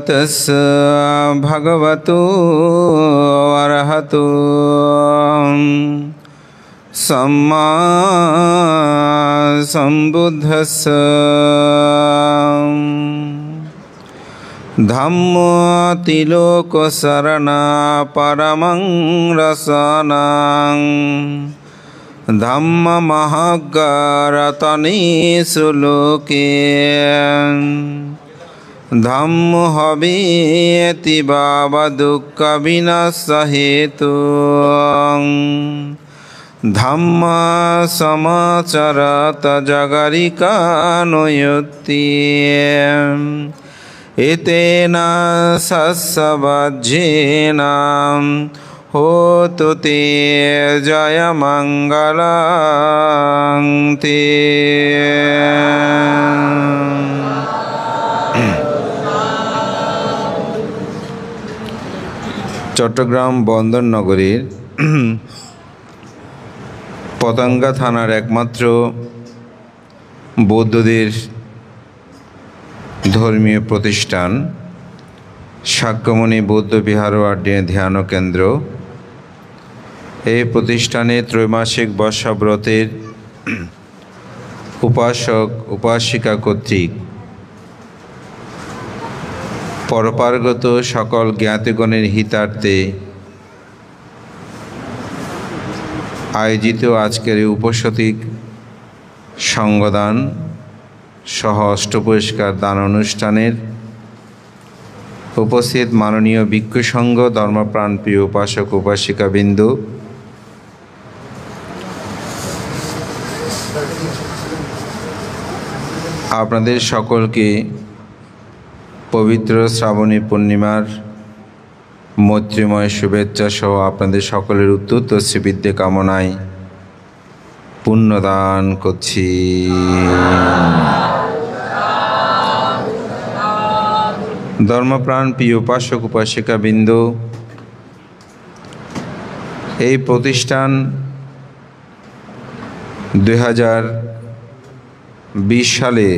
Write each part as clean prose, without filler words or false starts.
तस्य भगवतो अरहतो सम्मा सम्बुद्धस्य धम्मो तिलोकशरणा परमं रसनं धम्ममहागारतनेषु लोके धम्मो हवेति भावदुःखविनाशहेतुः धम्म समाचरत जगरिकानुयुक्ति एतेन सस्सवज्येन होतु ते जयमङ्गलं ते। চট্টগ্রাম বন্দর নগরীর পতেঙ্গা থানার একমাত্র বৌদ্ধদের ধর্মীয় প্রতিষ্ঠান শাক্যমণি বৌদ্ধ বিহার ও ধ্যান কেন্দ্র। এই প্রতিষ্ঠানে ত্রৈমাসিক বর্ষাব্রতের উপাসক উপাসিকা কর্তৃক পরপার্গত সকল জ্ঞাতিগণের হিতার্থে আয়োজিত আজকের এই উপসতিক সঙ্গদান সহ অষ্টপুরস্কার দান অনুষ্ঠানের উপস্থিত মাননীয় ভিক্ষু সংঘ ধর্মপ্রাণপ্রিয় উপাসক উপাসিকাবৃন্দ, আপনাদের সকলকে পবিত্র শ্রাবণী পূর্ণিমার মৈত্রীময় শুভেচ্ছা সহ আপনাদের সকলের উত্তর শ্রীবৃদ্ধি কামনায় পুণ্যদান করছি। ধর্মপ্রাণ প্রিয় উপাসক উপাসিকাবৃন্দ, এই প্রতিষ্ঠান 2020 সালে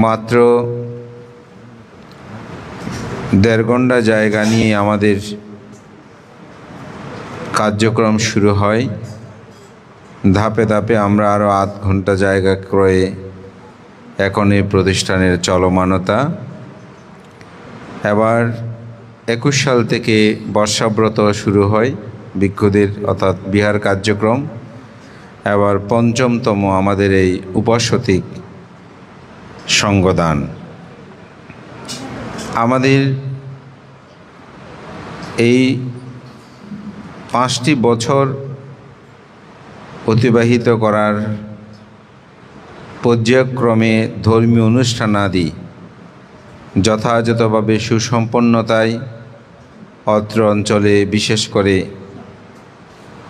মাত্র 1.5 ঘন্টা জায়গা নিয়ে আমাদের কার্যক্রম শুরু হয়। ধাপে ধাপে আমরা আরও 8 ঘন্টা জায়গা ক্রয়ে এখন এই প্রতিষ্ঠানের চলমানতা। এবার 21 সাল থেকে বর্ষাব্রত শুরু হয় ভিক্ষুদের অর্থাৎ বিহার কার্যক্রম। এবার 5মতম আমাদের এই উপসতিক সঙ্গদান। আমাদের এই 5টি বছর অতিবাহিত করার পর্যায়ক্রমে ধর্মীয় অনুষ্ঠানাদি যথাযথভাবে সুসম্পন্নতায় অত্র অঞ্চলে বিশেষ করে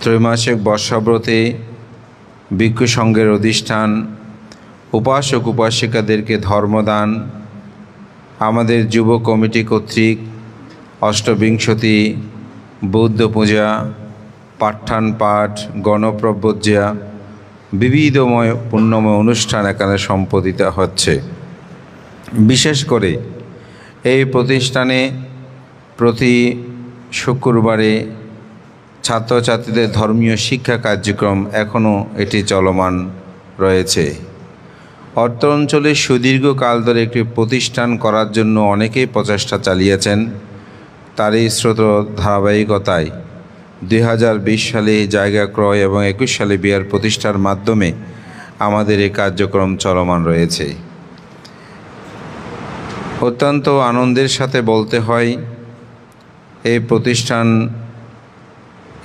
ত্রৈমাসিক বর্ষাব্রতে ভিক্ষু সংঘের অধিষ্ঠান, উপাসক উপাসিকাদেরকে ধর্মদান, আমাদের যুব কমিটি কর্তৃক অষ্টবিংশতি বৌদ্ধ পূজা, পাঠ্যান পাঠ, গণপ্রব্রজ্জা, বিবিধময় পুণ্যময় অনুষ্ঠান এখানে সম্পাদিত হচ্ছে। বিশেষ করে এই প্রতিষ্ঠানে প্রতি শুক্রবারে ছাত্রছাত্রীদের ধর্মীয় শিক্ষা কার্যক্রম এখনও এটি চলমান রয়েছে। অত্র অঞ্চলে সুদীর্ঘকাল ধরে একটি প্রতিষ্ঠান করার জন্য অনেকেই প্রচেষ্টা চালিয়েছেন। তারই স্রোত ধারাবাহিকতায় 2020 সালে জায়গা ক্রয় এবং 21 সালে বিহার প্রতিষ্ঠার মাধ্যমে আমাদের এই কার্যক্রম চলমান রয়েছে। অত্যন্ত আনন্দের সাথে বলতে হয়, এই প্রতিষ্ঠান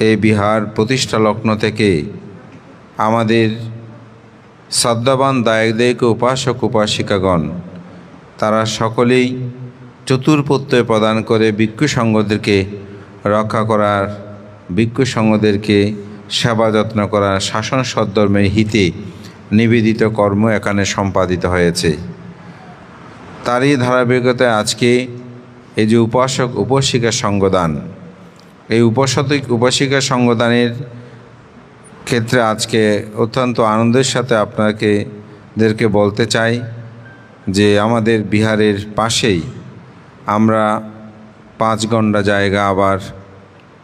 এই বিহার প্রতিষ্ঠা লগ্ন থেকে আমাদের শ্রদ্ধাবান দায়ক উপাসক উপাসিকাগণ তারা সকলেই চতুর্পত্যয় প্রদান করে ভিক্ষু সংঘদেরকে রক্ষা করার, ভিক্ষু সংঘদেরকে সেবা যত্ন করার, শাসন সদ্ধর্মের হিতে নিবেদিত কর্ম এখানে সম্পাদিত হয়েছে। তারই ধারাবাহিকতায় আজকে এই যে উপাসক উপাসিকা সঙ্গদান, এই উপাসিকা সঙ্গদানের ক্ষেত্রে আজকে অত্যন্ত আনন্দের সাথে আপনাদেরকে বলতে চাই যে আমাদের বিহারের পাশেই আমরা 5 গন্ডা জায়গা আবার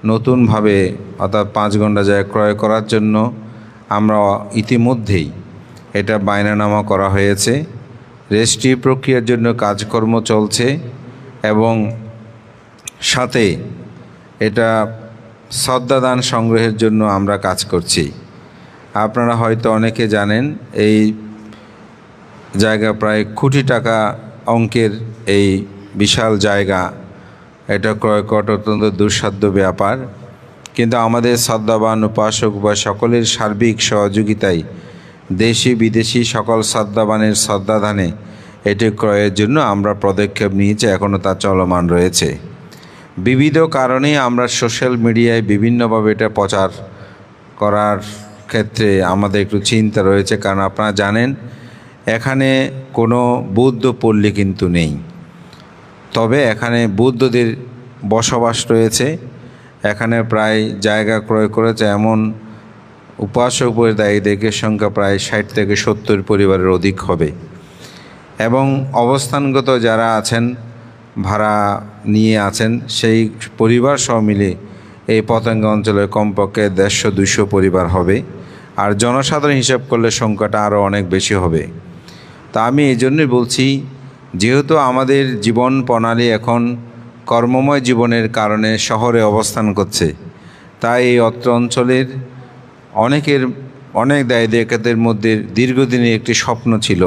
নতুনভাবে অর্থাৎ 5 গন্ডা জায়গা ক্রয় করার জন্য আমরা ইতিমধ্যেই এটা বায়নানামা করা হয়েছে। রেজিস্ট্রি প্রক্রিয়ার জন্য কাজকর্ম চলছে এবং সাথে এটা শ্রদ্ধাদান সংগ্রহের জন্য আমরা কাজ করছি। আপনারা হয়তো অনেকে জানেন এই জায়গা প্রায় কোটি টাকা অঙ্কের এই বিশাল জায়গা, এটা ক্রয় করা অত্যন্ত দুঃসাধ্য ব্যাপার, কিন্তু আমাদের শ্রদ্ধাবান উপাসক বা সকলের সার্বিক সহযোগিতায় দেশি বিদেশি সকল শ্রদ্ধাবানের শ্রদ্ধাদানে এটি ক্রয়ের জন্য আমরা পদক্ষেপ নিয়েছি, এখনও তা চলমান রয়েছে। বিবিধ কারণে আমরা সোশ্যাল মিডিয়ায় বিভিন্নভাবে এটা প্রচার করার ক্ষেত্রে আমাদের একটু চিন্তা রয়েছে, কারণ আপনারা জানেন এখানে কোনো বৌদ্ধ পল্লী কিন্তু নেই, তবে এখানে বৌদ্ধদের বসবাস রয়েছে। এখানে প্রায় জায়গা ক্রয় করেছে এমন উপাসক পরিদায়ীদের সংখ্যা প্রায় 60 থেকে 70 পরিবারের অধিক হবে এবং অবস্থানগত যারা আছেন ভাড়া নিয়ে আছেন সেই পরিবার সহ মিলে এই পতেঙ্গা অঞ্চলে কমপক্ষে 150-200 পরিবার হবে, আর জনসাধারণ হিসাব করলে সংখ্যাটা আরও অনেক বেশি হবে। তা আমি এই জন্যই বলছি, যেহেতু আমাদের জীবন প্রণালী এখন কর্মময় জীবনের কারণে শহরে অবস্থান করছে, তাই এই অত্র অঞ্চলের অনেক দায়ী দেখাতের মধ্যে দীর্ঘদিনের একটি স্বপ্ন ছিল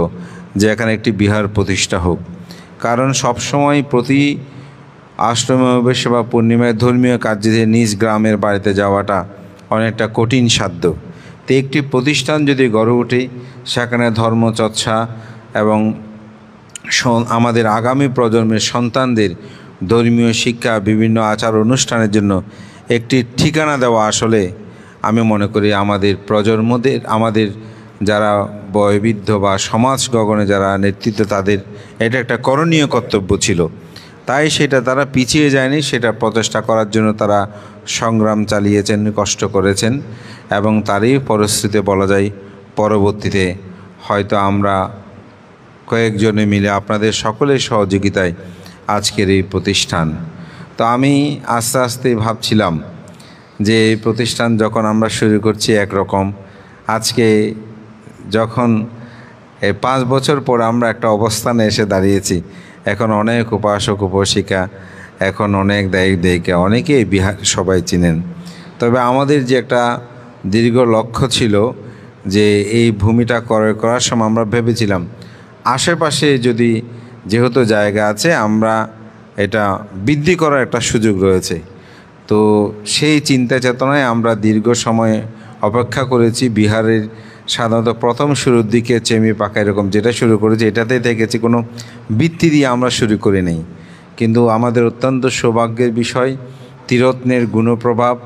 যে এখানে একটি বিহার প্রতিষ্ঠা হোক। কারণ সবসময় প্রতি অষ্টমী অমাবস্যা বা পূর্ণিমায় ধর্মীয় কার্যে নিজ গ্রামের বাড়িতে যাওয়াটা অনেকটা কঠিন সাধ্য। তো একটি প্রতিষ্ঠান যদি গড়ে ওঠে, সেখানে ধর্মচর্চা এবং আমাদের আগামী প্রজন্মের সন্তানদের ধর্মীয় শিক্ষা, বিভিন্ন আচার অনুষ্ঠানের জন্য একটি ঠিকানা দেওয়া আসলে আমি মনে করি আমাদের প্রজন্মদের, আমাদের যারা বয়োবৃদ্ধ বা সমাজ গগনে যারা নেতৃত্ব, তাদের এটা একটা করণীয় কর্তব্য ছিল। তাই সেটা তারা পিছিয়ে যায়নি, সেটা প্রচেষ্টা করার জন্য তারা সংগ্রাম চালিয়েছেন, কষ্ট করেছেন এবং তারই পরিস্থিতিতে বলা যায় পরবর্তীতে হয়তো আমরা কয়েকজনে মিলে আপনাদের সকলের সহযোগিতায় আজকের এই প্রতিষ্ঠান। তো আমি আস্তে আস্তে ভাবছিলাম যে এই প্রতিষ্ঠান যখন আমরা শুরু করছি একরকম, আজকে যখন এই 5 বছর পর আমরা একটা অবস্থানে এসে দাঁড়িয়েছি, এখন অনেক উপাসক উপাসিকা, এখন অনেক দায়িকা, অনেকেই বিহার সবাই চিনেন। তবে আমাদের যে একটা দীর্ঘ লক্ষ্য ছিল যে এই ভূমিটা ক্রয় করার সময় আমরা ভেবেছিলাম আশেপাশে যদি যেহেতু জায়গা আছে আমরা এটা বৃদ্ধি করার একটা সুযোগ রয়েছে। তো সেই চিন্তা চেতনায় আমরা দীর্ঘ সময় অপেক্ষা করেছি। বিহারের সাধারণত প্রথম শুরুর দিকে চেমি পাকা এরকম যেটা শুরু করেছি, এটাতেই দেখেছি কোনো বৃত্তি দিয়ে আমরা শুরু করে নেই। কিন্তু আমাদের অত্যন্ত সৌভাগ্যের বিষয়, তীরত্নের গুণপ্রভাব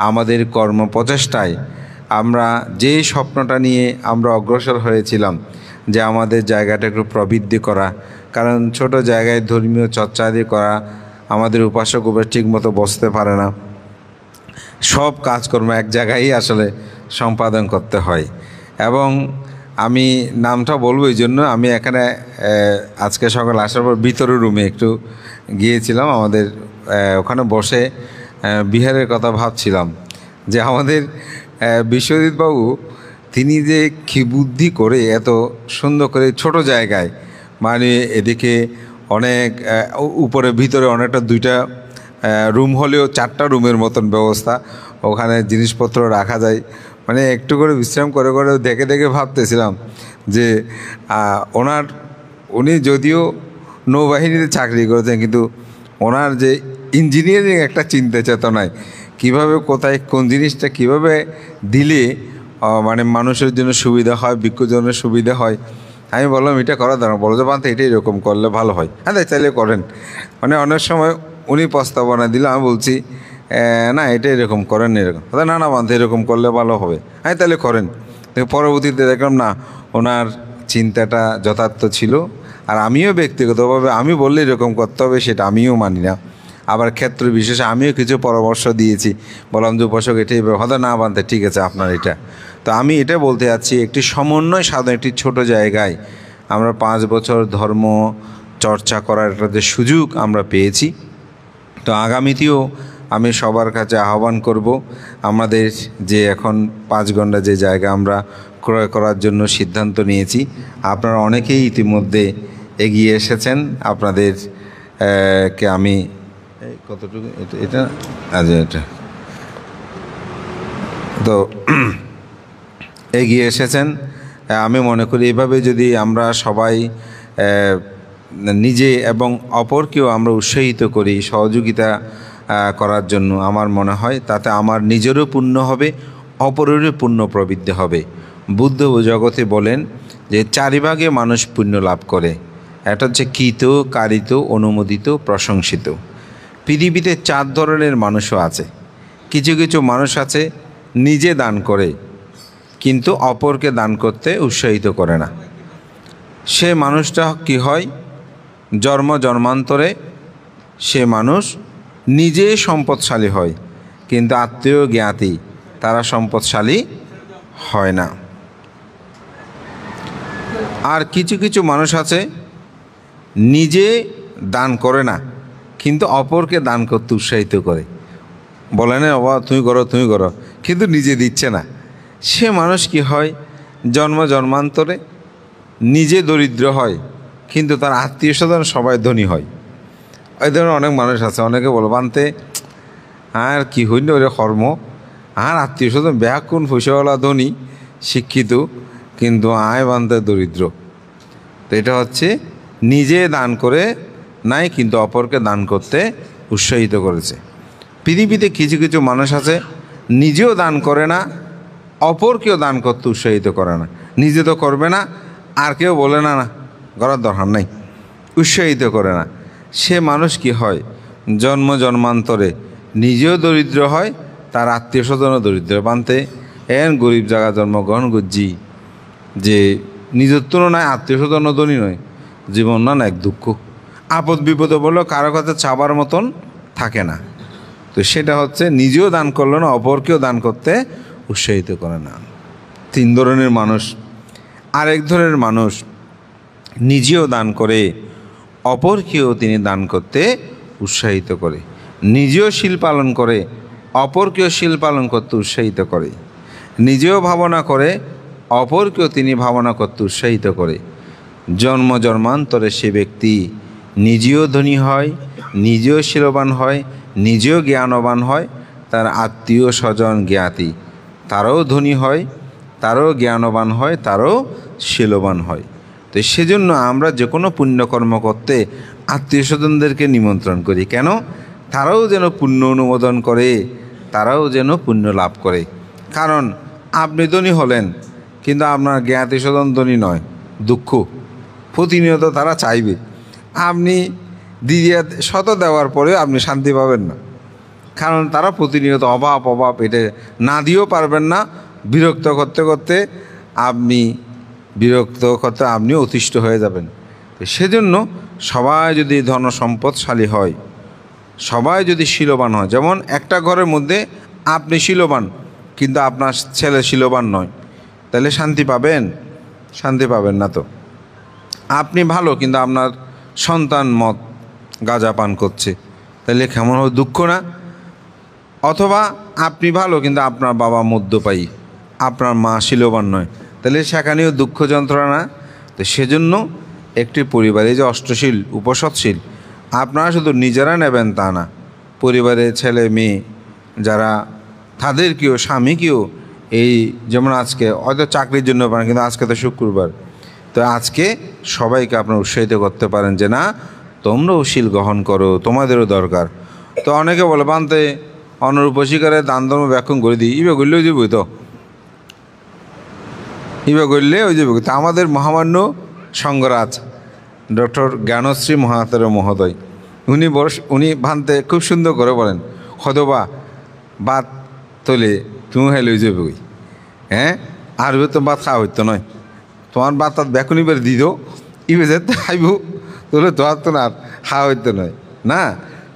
আমাদের কর্ম প্রচেষ্টায় আমরা যে স্বপ্নটা নিয়ে আমরা অগ্রসর হয়েছিলাম যে আমাদের জায়গাটা একটু প্রবৃদ্ধি করা, কারণ ছোট জায়গায় ধর্মীয় চর্চা দিয়ে করা আমাদের উপাসক ঠিকমতো বসতে পারে না, সব কাজকর্ম এক জায়গায় আসলে সম্পাদন করতে হয়। এবং আমি নামটা বলবো এই জন্য, আমি এখানে আজকে সকালে আসার পর ভিতরের রুমে একটু গিয়েছিলাম, আমাদের ওখানে বসে বিহারের কথা ভাবছিলাম যে আমাদের বিশ্বজিৎবাবু তিনি যে কি বুদ্ধি করে এত সুন্দর করে ছোট জায়গায়, মানে এদিকে অনেক উপরে ভিতরে অনেকটা 2টা রুম হলেও 4টা রুমের মতন ব্যবস্থা, ওখানে জিনিসপত্র রাখা যায়, মানে একটু করে বিশ্রাম করে করে দেখে দেখে ভাবতেছিলাম যে উনি যদিও নৌবাহিনীতে চাকরি করেছেন, কিন্তু ওনার যে ইঞ্জিনিয়ারিং একটা চিন্তা চেতনায় কীভাবে কোথায় কোন জিনিসটা কীভাবে দিলে মানে মানুষের জন্য সুবিধা হয়, বিক্ষজনের সুবিধা হয়। আমি বললাম এটা করা দরকার, বলো যে বান্ধব এটা এরকম করলে ভালো হয়, হ্যাঁ তাই চাইলে করেন। মানে অনেক সময় উনি প্রস্তাবনা দিল, আমি বলছি না এটা এরকম করেন, এরকম না না বান্ধব এরকম করলে ভালো হবে, হ্যাঁ তাহলে করেন। পরবর্তীতে দেখলাম না, ওনার চিন্তাটা যথার্থ ছিল। আর আমিও ব্যক্তিগতভাবে আমি বললে এরকম করতে হবে সেটা আমিও মানি না, আবার ক্ষেত্র বিশেষে আমিও কিছু পরামর্শ দিয়েছি, বললাম যে উপাসক এটাই হয়তো না বানতে, ঠিক আছে আপনার এটা। তো আমি এটা বলতে যাচ্ছি একটি সমন্বয় সাধন, একটি ছোট জায়গায় আমরা 5 বছর ধর্ম চর্চা করার একটা যে সুযোগ আমরা পেয়েছি, তো আগামীতেও আমি সবার কাছে আহ্বান করব, আমাদের যে এখন 5 ঘন্টা যে জায়গা আমরা ক্রয় করার জন্য সিদ্ধান্ত নিয়েছি, আপনারা অনেকেই ইতিমধ্যে এগিয়ে এসেছেন। আপনাদের কে আমি কতটুকু এটা আজ এটা তো এগিয়ে এসেছেন। আমি মনে করি এভাবে যদি আমরা সবাই নিজে এবং অপরকেও আমরা উৎসাহিত করি সহযোগিতা করার জন্য, আমার মনে হয় তাতে আমার নিজেরও পুণ্য হবে, অপরেরও পুণ্য প্রবৃদ্ধি হবে। বুদ্ধ জগতে বলেন যে 4 ভাগে মানুষ পুণ্য লাভ করে। এটা হচ্ছে কৃত, কারিত, অনুমোদিত, প্রশংসিত। পৃথিবীতে 4 ধরনের মানুষও আছে। কিছু কিছু মানুষ আছে নিজে দান করে কিন্তু অপরকে দান করতে উৎসাহিত করে না। সে মানুষটা কি হয়, জন্মান্তরে সে মানুষ নিজে সম্পদশালী হয় কিন্তু আত্মীয় জ্ঞাতি তারা সম্পদশালী হয় না। আর কিছু কিছু মানুষ আছে নিজে দান করে না কিন্তু অপরকে দান করতে উৎসাহিত করে, বলে না বাবা তুমি করো, কিন্তু নিজে দিচ্ছে না। সে মানুষ কি হয়, জন্মান্তরে নিজে দরিদ্র হয় কিন্তু তার আত্মীয় স্বজন সবাই ধনী হয়। এই ধরনের অনেক মানুষ আছে। অনেকে বলো বানতে আর কি হইল ওরে কর্ম, আর আত্মীয় স্বজন ব্যাকুণ পয়সাওয়ালা ধনী শিক্ষিত কিন্তু আয় বানতে দরিদ্র। তো এটা হচ্ছে নিজে দান করে নাই কিন্তু অপরকে দান করতে উৎসাহিত করেছে। পৃথিবীতে কিছু কিছু মানুষ আছে নিজেও দান করে না, অপরকেও দান করতে উৎসাহিত করে না। নিজে তো করবে না, আর কেউ বলে না করার দরকার নাই, উৎসাহিত করে না। সে মানুষ কি হয়, জন্মান্তরে নিজেও দরিদ্র হয়, তার আত্মীয় স্বজনও দরিদ্র। বানতে গরিব জায়গা জন্মগ্রহণ করছি যে নিজের তুলনায় আত্মীয় স্বজনও ধনী নয়, জীবন না এক দুঃখ। আপদ বিপদে বললেও কারো কাছে চাবার মতন থাকে না। তো সেটা হচ্ছে নিজেও দান করলো না, অপরকেও দান করতে উৎসাহিত করে না। 3 ধরনের মানুষ। আরেক ধরনের মানুষ নিজেও দান করে, অপরকেও তিনি দান করতে উৎসাহিত করে। নিজেও শীল পালন করে, অপরকেও শীল পালন করতে উৎসাহিত করে। নিজেও ভাবনা করে, অপরকেও তিনি ভাবনা করতে উৎসাহিত করে। জন্মান্তরে সে ব্যক্তি নিজেও ধনী হয়, নিজেও শীলবান হয়, নিজেও জ্ঞানবান হয়, তার আত্মীয় স্বজন জ্ঞাতি তারাও ধনী হয়, তারাও জ্ঞানবান হয়, তারাও শীলবান হয়। তো সেজন্য আমরা যে কোনো পুণ্যকর্ম করতে আত্মীয় স্বজনদেরকে নিমন্ত্রণ করি। কেন? তারাও যেন পুণ্য অনুমোদন করে, তারাও যেন পুণ্য লাভ করে। কারণ আপনি ধনী হলেন কিন্তু আপনার জ্ঞাতি স্বজন ধনী নয়, দুঃখ প্রতিনিয়ত তারা চাইবে। আপনি দিয়ে শত দেওয়ার পরে আপনি শান্তি পাবেন না, কারণ তারা প্রতিনিয়ত অভাব এটা না দিয়েও পারবেন না। বিরক্ত করতে আপনি অতিষ্ঠ হয়ে যাবেন। সেজন্য সবাই যদি ধন সম্পদশালী হয়, সবাই যদি শীলবান হয়, যেমন একটা ঘরের মধ্যে আপনি শীলবান কিন্তু আপনার ছেলে শীলবান নয়, তাহলে শান্তি পাবেন? শান্তি পাবেন না। তো আপনি ভালো কিন্তু আপনার সন্তান মদ গাঁজা পান করছে, তাহলে কেমন হবে? দুঃখ না? অথবা আপনি ভালো কিন্তু আপনার বাবা মদ্যপায়ী, আপনার মা শীলবান নয়, তাহলে সেখানেও দুঃখ যন্ত্রণা। তো সেজন্য একটি পরিবারে যে অষ্টশীল উপসৎশীল আপনারা শুধু নিজেরা নেবেন তা না, পরিবারের ছেলে মেয়ে যারা তাদেরকেও, স্বামীকেও, এই যেমন আজকে হয়তো চাকরির জন্য পারেন কিন্তু আজকে তো শুক্রবার, তো আজকে সবাইকে আপনারা উৎসাহিত করতে পারেন যে না তোমরাও শীল গ্রহণ করো, তোমাদেরও দরকার। তো অনেকে বলে বানতে অনরূপশিকারে দান ধর্ম ব্যাখ্যান করে দিই, ইবে করলে ওই যাবো, তো ইবে করলে ওই যাবো। তো আমাদের মহামান্য সঙ্গরাজ ডক্টর জ্ঞানশ্রী মহাতের মহোদয় উনি ভানতে খুব সুন্দর করে বলেন, হদবা বাত তোলে তুমি হেলে ওই যাবে, হ্যাঁ আর তো বাত খাওয়া হইতো নয়, তোমার বাত তার ব্যাকুনি বের দি দো ইবে যে খাইব তোলে তো আর তো না খাওয়া হইতো নয় না।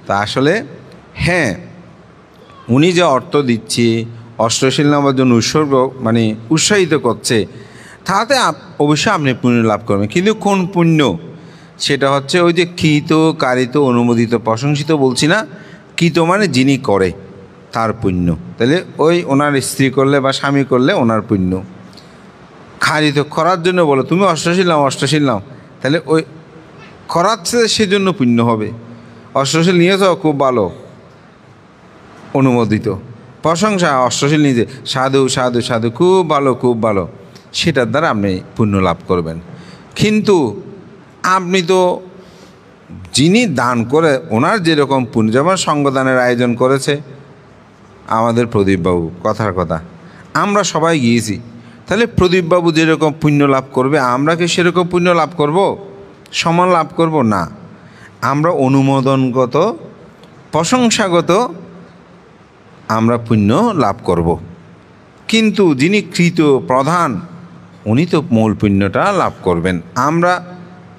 তা আসলে হ্যাঁ, উনি যে অর্থ দিচ্ছে অষ্টশীল নামার জন্য উৎসর্গ মানে উৎসাহিত করছে, তাতে অবশ্যই আপনি পুণ্য লাভ করবেন। কিন্তু কোন পুণ্য? সেটা হচ্ছে ওই যে কৃত, কারিত, অনুমোদিত, প্রশংসিত বলছি না, কৃত মানে যিনি করে তার পুণ্য। তাহলে ওই ওনার স্ত্রী করলে বা স্বামী করলে ওনার পুণ্য। কারিত করার জন্য বলো তুমি অষ্টশীল নাও, অষ্টশীল নাও, তাহলে ওই করাচ্ছে সেজন্য পুণ্য হবে। অষ্টশীল নিয়েছ, খুব ভালো, অনুমোদিত। প্রশংসা, অষ্টশীল নিজে সাধু সাধু সাধু, খুব ভালো খুব ভালো, সেটার দ্বারা আপনি পুণ্য লাভ করবেন। কিন্তু আপনি তো যিনি দান করে ওনার যেরকম পুণ্য, যেমন সঙ্গদানের আয়োজন করেছে আমাদের প্রদীপবাবু, কথার কথা আমরা সবাই গিয়েছি, তাহলে প্রদীপবাবু যেরকম পুণ্য লাভ করবে আমরা কি সেরকম পুণ্য লাভ করব? সমান লাভ করব না। আমরা অনুমোদনগত, প্রশংসাগত আমরা পুণ্য লাভ করব। কিন্তু যিনি কৃত প্রধান উনি তো মূল পুণ্যটা লাভ করবেন। আমরা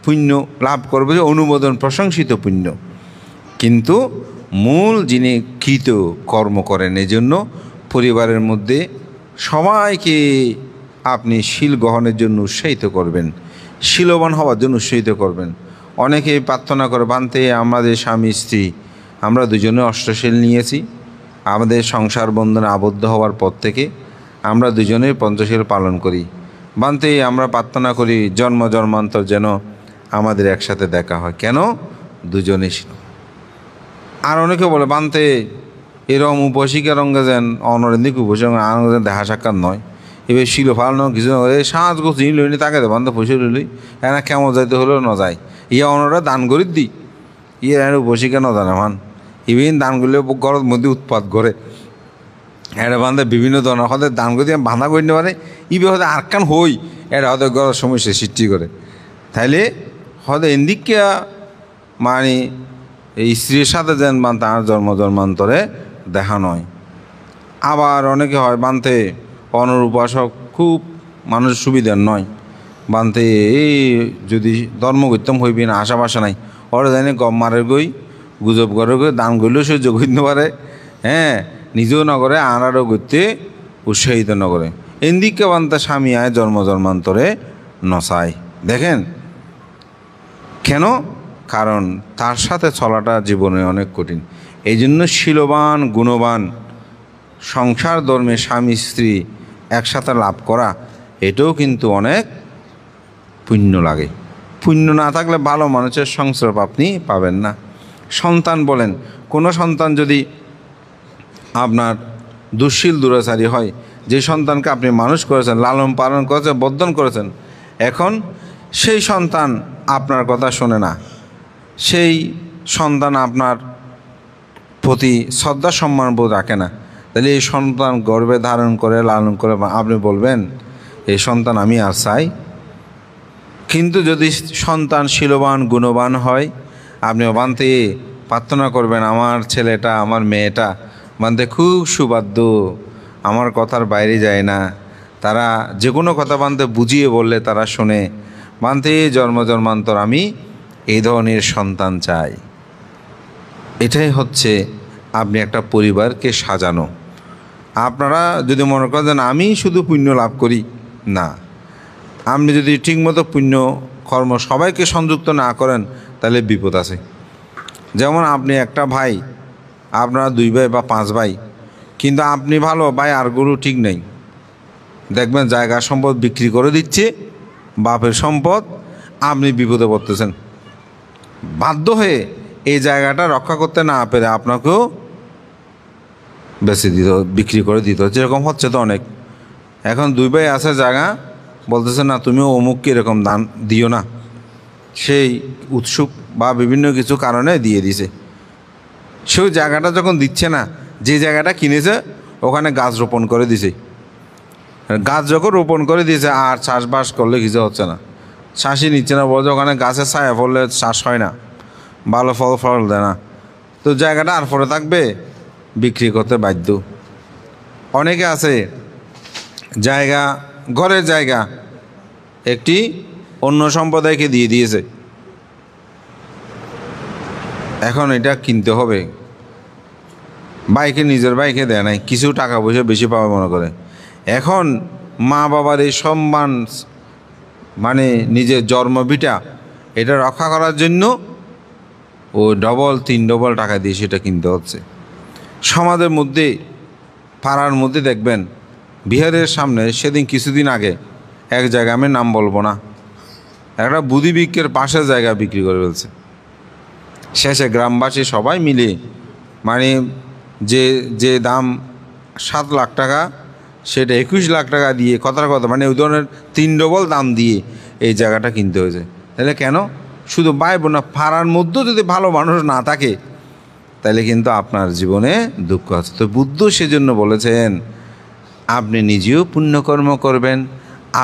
পুণ্য লাভ করব যে অনুমোদন প্রশংসিত পুণ্য, কিন্তু মূল যিনি কৃত কর্ম করেন, এই জন্য পরিবারের মধ্যে সবাইকে আপনি শীল গ্রহণের জন্য উৎসাহিত করবেন, শীলবান হওয়ার জন্য উৎসাহিত করবেন। অনেকেই প্রার্থনা করে, বানতে আমাদের স্বামী স্ত্রী আমরা দুজনে অষ্টশীল নিয়েছি, আমাদের সংসার বন্ধনে আবদ্ধ হওয়ার পর থেকে আমরা দুজনেই পঞ্চশীল পালন করি। বানতে আমরা প্রার্থনা করি জন্ম জন্মান্তর যেন আমাদের একসাথে দেখা হয়। কেন? দুজনে ছিল। আর অনেকে বলে বানতে এরম উপসিকা রঙ্গে যেন অনরেন্দিক উপসঙ্গ আনন্দ যেন দেখা সাক্ষাৎ নয়, এবার শিল ফালানো কিছু সাজ করছি লইনি তাকে দে বান্ধব পয়সা লইলি এনা কেমন যাইতে হলেও ন যায়, ইয়া অনরা দান করি দিই, ইয়ে এর উপসিকা ন জানে মান ইভিন দান করলে ঘরের মধ্যে উৎপাত করে এটা বান্ধে বিভিন্ন ধরনের হতে দান করে দিয়ে বাঁধা করে নিতে পারে, ইবে হতে আরকান হই এটা হতে ঘরের সমস্যা সৃষ্টি করে। তাইলে হতে এদিকে মানে এই স্ত্রীর সাথে যেন বান তার জন্ম জন্মান্তরে দেখা নয়। আবার অনেকে হয় বানতে অনুপাসক খুব মানুষের সুবিধার নয়, বানতে এই যদি ধর্ম করতাম হইবি না আশা বাসা নাই, ওরা জানি গম মারের গই গুজব করে গই দান করলেও সহ্য করতে পারে, হ্যাঁ নিজেও নগরে আনারও করতে উৎসাহিত নগরে। এদিকে বান্তা স্বামী আয় জন্ম জন্মান্তরে নসায়। দেখেন কেন? কারণ তার সাথে চলাটা জীবনে অনেক কঠিন। এই জন্য শীলবান গুণবান সংসার ধর্মে স্বামী স্ত্রী একসাথে লাভ করা এটাও কিন্তু অনেক পুণ্য লাগে। পুণ্য না থাকলে ভালো মানুষের সংস্রব আপনি পাবেন না। সন্তান বলেন, কোনো সন্তান যদি আপনার দুঃশীল দুরাচারী হয়, যে সন্তানকে আপনি মানুষ করেছেন, লালন পালন করেছেন, বর্ধন করেছেন, এখন সেই সন্তান আপনার কথা শোনে না, সেই সন্তান আপনার প্রতি শ্রদ্ধা সম্মান বোধ রাখে না, তাহলে এই সন্তান গর্ভে ধারণ করে লালন করে আপনি বলবেন এই সন্তান আমি আর চাই? কিন্তু যদি সন্তান শীলবান গুণবান হয়, আপনি বানতে প্রার্থনা করবেন আমার ছেলেটা আমার মেয়েটা বানতে খুব সুবাদ্য, আমার কথার বাইরে যায় না, তারা যে কোনো কথা বানতে বুঝিয়ে বললে তারা শোনে, বানতে জন্ম জন্মান্তর আমি এই ধরনের সন্তান চাই। এটাই হচ্ছে আপনি একটা পরিবারকে সাজানো। আপনারা যদি মনে করেন আমি শুধু পুণ্য লাভ করি, না, আপনি যদি ঠিকমতো পুণ্য কর্ম সবাইকে সংযুক্ত না করেন তাহলে বিপদ আছে। যেমন আপনি একটা ভাই, আপনারা 2 ভাই বা 5 ভাই, কিন্তু আপনি ভালো ভাই আরগুলো ঠিক নেই, দেখবেন জায়গা সম্পদ বিক্রি করে দিচ্ছে, বাপের সম্পদ, আপনি বিপদে পড়তেছেন। বাধ্য হয়ে এই জায়গাটা রক্ষা করতে না পেরে আপনাকেও বেশি দিত, বিক্রি করে দিত, যেরকম হচ্ছে তো অনেক। এখন 2 ভাই আছে জায়গা, বলতেছে না তুমিও অমুককে এরকম দান দিও না, সেই উৎসুক বা বিভিন্ন কিছু কারণে দিয়ে দিছে। সেই জায়গাটা যখন দিচ্ছে না, যে জায়গাটা কিনেছে ওখানে গাছ রোপণ করে দিছে, গাছ যখন রোপণ করে দিয়েছে আর চাষবাস করলে কিছু হচ্ছে না, শ্বাসই নিচ্ছে না, বলছে ওখানে গাছের ছায়া পড়লে চাষ হয় না, ভালো ফল দেয় না, তো জায়গাটা আর পরে থাকবে, বিক্রি করতে বাধ্য। অনেকে আছে জায়গা, ঘরের জায়গা একটি অন্য সম্প্রদায়কে দিয়ে দিয়েছে, এখন এটা কিনতে হবে, নিজের বাইকে দেয় নাই, কিছু টাকা পয়সা বেশি পাবে মনে করে। এখন মা বাবার এই সম্মান মানে নিজের জন্মভিটা এটা রক্ষা করার জন্য ও ডবল 3 টাকা দিয়ে সেটা কিনতে হচ্ছে। সমাজের মধ্যে পাড়ার মধ্যে দেখবেন বিহারের সামনে সেদিন কিছুদিন আগে এক জায়গায়, আমি নাম বলবো না, একটা বুদ্ধি বিক্রের পাশের জায়গা বিক্রি করে ফেলছে। শেষে গ্রামবাসী সবাই মিলে মানে যে যে দাম 7 লাখ টাকা সেটা 21 লাখ টাকা দিয়ে কথার কথা মানে ওই ধরনের 3 দাম দিয়ে এই জায়গাটা কিনতে হয়েছে। তাহলে কেন? শুধু বাইব না, পাড়ার মধ্যেও যদি ভালো মানুষ না থাকে তাহলে কিন্তু আপনার জীবনে দুঃখ আছে। তো বুদ্ধ সেজন্য বলেছেন আপনি নিজেও পুণ্যকর্ম করবেন,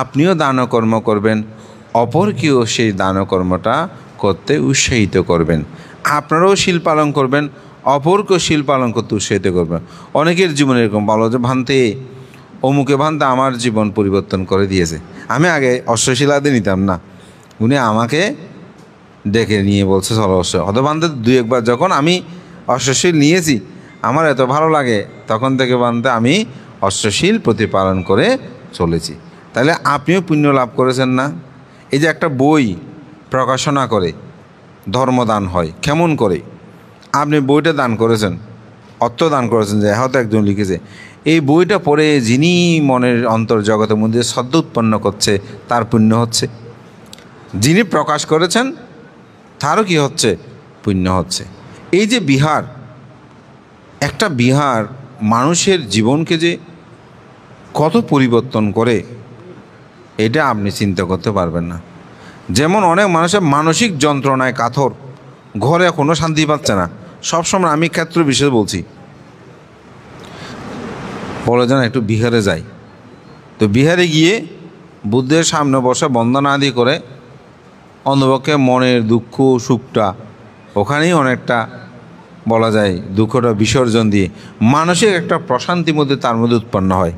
আপনিও দানকর্ম করবেন, অপরকেও সেই দানকর্মটা করতে উৎসাহিত করবেন। আপনারাও শীল পালন করবেন, অপরকেও শীল পালন করতে উৎসাহিত করবেন। অনেকের জীবনে এরকম বলো যে ভান্তে অমুকে ভান্তে আমার জীবন পরিবর্তন করে দিয়েছে। আমি আগে অশ্বশীলাতে নিতাম না, উনি আমাকে ডেকে নিয়ে বলছে চলো অশ্ব। হয়তো বান্ধে 2-1 বার যখন আমি অশ্বশীল নিয়েছি আমার এত ভালো লাগে, তখন থেকে বান্ধে আমি অশ্বশীল প্রতিপালন করে চলেছি। তাহলে আপনিও পুণ্য লাভ করেছেন না? এই যে একটা বই প্রকাশনা করে ধর্মদান হয়, কেমন করে? আপনি বইটা দান করেছেন, অর্থ দান করেছেন, যে হয়তো একজন লিখেছে, এই বইটা পড়ে যিনি মনের অন্তর্জগতের মধ্যে শ্রদ্ধা উৎপন্ন করছে তার পুণ্য হচ্ছে, যিনি প্রকাশ করেছেন তারও কি হচ্ছে? পুণ্য হচ্ছে। এই যে বিহার, একটা বিহার মানুষের জীবনকে যে কত পরিবর্তন করে এটা আপনি চিন্তা করতে পারবেন না। যেমন অনেক মানুষের মানসিক যন্ত্রণায় কাতর, ঘরে কোনো শান্তি পাচ্ছে না, সবসময় আমি ক্ষেত্র বিশেষ বলছি, বলে যেন একটু বিহারে যাই। তো বিহারে গিয়ে বুদ্ধের সামনে বসে বন্দনা আদি করে অন্তপক্ষে মনের দুঃখ সুখটা ওখানেই অনেকটা বলা যায় দুঃখটা বিসর্জন দিয়ে মানসিক একটা প্রশান্তির মধ্যে তার মধ্যে উৎপন্ন হয়।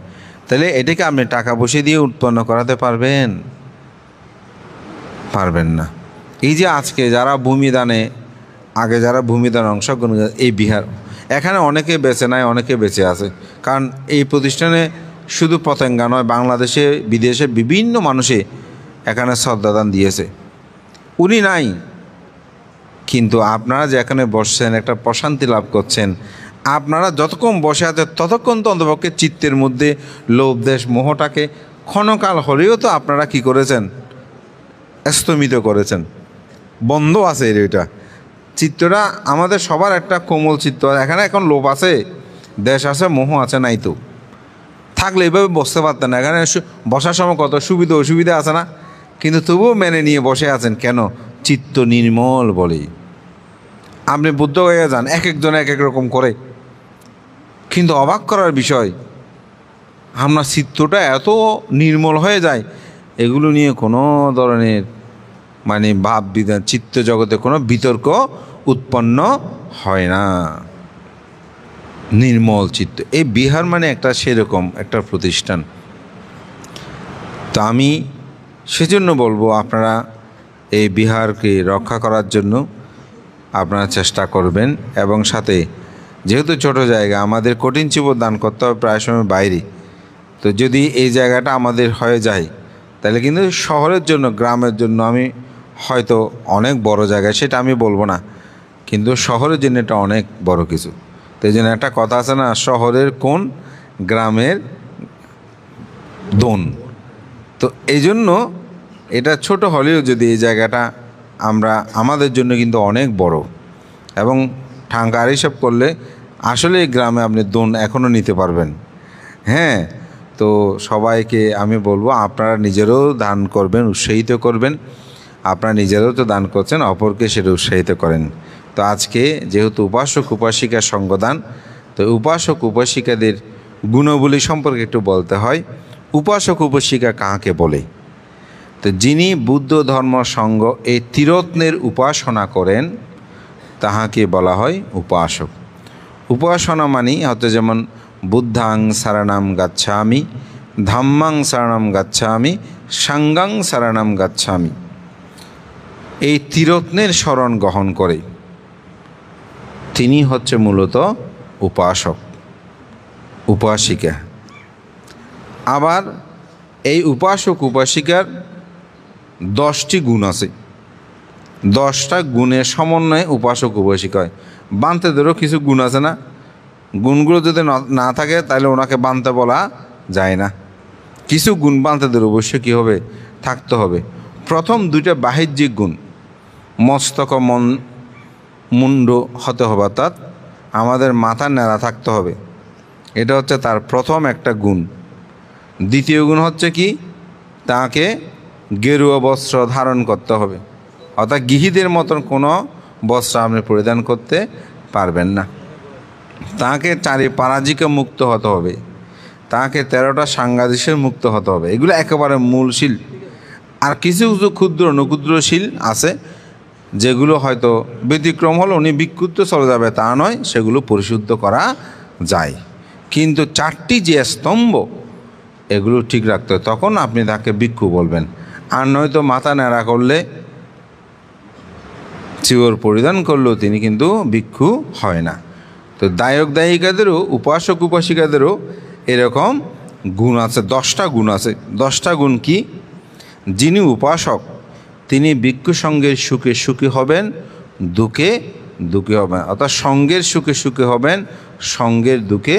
তাহলে এটাকে আপনি টাকা পয়সা দিয়ে উৎপন্ন করাতে পারবেন? পারবেন না। এই যে আজকে যারা ভূমিদানে, আগে যারা ভূমিদানে অংশগ্রহণ, এই বিহার এখানে অনেকে বেঁচে নাই, অনেকে বেঁচে আছে, কারণ এই প্রতিষ্ঠানে শুধু পতেঙ্গা নয়, বাংলাদেশে বিদেশে বিভিন্ন মানুষে এখানে শ্রদ্ধাদান দিয়েছে। উনি নাই, কিন্তু আপনারা যে এখানে বসছেন একটা প্রশান্তি লাভ করছেন। আপনারা যতক্ষণ বসে আছেন ততক্ষণ তো অন্তপক্ষে চিত্তের মধ্যে লোভ দেশ মোহটাকে ক্ষণকাল হলেও তো আপনারা কি করেছেন? স্তমিত করেছেন, বন্ধ আছে এটা। চিত্তটা আমাদের সবার একটা কোমল চিত্ত, এখানে এখন লোভ আছে, দেশ আছে, মোহ আছে, নাই তো থাকলে এইভাবে বসতে পারতেন না। এখানে বসার সময় কত সুবিধা অসুবিধা আছে না, কিন্তু তবুও মেনে নিয়ে বসে আছেন কেন? চিত্ত নির্মল বলেই। আপনি বুদ্ধ হয়ে যান, এক একজন এক এক রকম করে, কিন্তু অবাক করার বিষয় আপনার চিত্তটা এত নির্মল হয়ে যায়, এগুলো নিয়ে কোনো ধরনের মানে ভাব বিধান চিত্ত জগতে কোনো বিতর্ক উৎপন্ন হয় না। নির্মল চিত্ত, এই বিহার মানে একটা সেরকম একটা প্রতিষ্ঠান। তো আমি সেজন্য বলবো আপনারা এই বিহারকে রক্ষা করার জন্য আপনারা চেষ্টা করবেন, এবং সাথে যেহেতু ছোট জায়গা আমাদের কঠিন চিবর দান করতে হবে প্রায় সময় বাইরে, তো যদি এই জায়গাটা আমাদের হয়ে যায় তাহলে কিন্তু শহরের জন্য, গ্রামের জন্য আমি হয়তো অনেক বড় জায়গা সেটা আমি বলবো না, কিন্তু শহরের জন্য এটা অনেক বড় কিছু। তো এই জন্য একটা কথা আছে না, শহরের কোণ গ্রামের দোন। তো এই জন্য এটা ছোট হলেও যদি এই জায়গাটা আমরা আমাদের জন্য কিন্তু অনেক বড়, এবং ঠাঙ্কার হিসাব করলে আসলে গ্রামে আপনি দোন এখনও নিতে পারবেন। হ্যাঁ, তো সবাইকে আমি বলবো আপনারা নিজেরাও দান করবেন, উৎসাহিত করবেন। আপনারা নিজেরাও তো দান করছেন, অপরকে সেটা উৎসাহিত করেন। তো আজকে যেহেতু উপাসক উপাসিকার সঙ্গদান, তো উপাসক উপাসিকাদের গুণাবলী সম্পর্কে একটু বলতে হয়। উপাসক উপাসিকা কাকে বলে? তো যিনি বুদ্ধ ধর্ম সঙ্গ এই ত্রিরত্নের উপাসনা করেন তাহাকে বলা হয় উপাসক। উপাসনা মানি হচ্ছে যেমন বুদ্ধাং শরণং গচ্ছামি, ধাম্মাং শরণং গচ্ছামি, সাঙ্গাং শরণং গচ্ছামি। এই ত্রিরত্নের শরণ গ্রহণ করে তিনি হচ্ছে মূলত উপাসক উপাসিকা। আবার এই উপাসক উপাসিকার 10টি গুণ আছে। 10টা গুণের সমন্বয়ে উপাসক উপাসিকা হয়। বান্তেদেরও কিছু গুণ আছে না? গুণগুলো যদি না থাকে তাহলে ওনাকে বান্তে বলা যায় না। কিছু গুণ বান্তেদের অবশ্যই কী হবে? থাকতে হবে। প্রথম 2টা বাহ্যিক গুণ, মস্তক মুন্ড হতে হবে, অর্থাৎ আমাদের মাথা নেড়া থাকতে হবে। এটা হচ্ছে তার প্রথম একটা গুণ। দ্বিতীয় গুণ হচ্ছে কি? তাকে গেরুয়া বস্ত্র ধারণ করতে হবে, অর্থাৎ গৃহীদের মতন কোনো বস্ত্র আপনি পরিধান করতে পারবেন না। তাকে 4 পারাজিকে মুক্ত হতে হবে, তাকে 13টা সাংঘাদিসের মুক্ত হতে হবে। এগুলো একেবারে মূলশীল। আর কিছু কিছু ক্ষুদ্র অনুক্ষুদ্রশীল আছে যেগুলো হয়তো ব্যতিক্রম হলো উনি ভিক্ষুত্ব চলে যাবে তা নয়, সেগুলো পরিশুদ্ধ করা যায়। কিন্তু 4টি যে স্তম্ভ এগুলো ঠিক রাখতে হয়, তখন আপনি তাকে ভিক্ষু বলবেন। আর নয়তো মাথা ন্যাড়া করলে, চিওর পরিধান করলেও তিনি কিন্তু ভিক্ষু হয় না। তো দায়ক দায়িকাদেরও, উপাসক উপাসিকাদেরও এরকম গুণ আছে, 10টা গুণ আছে। 10টা গুণ কি? যিনি উপাসক তিনি ভিক্ষু সঙ্গের সুখে সুখী হবেন, দুঃখে দুঃখী হবেন, অর্থাৎ সঙ্গের সুখে সুখী হবেন, সঙ্গের দুঃখে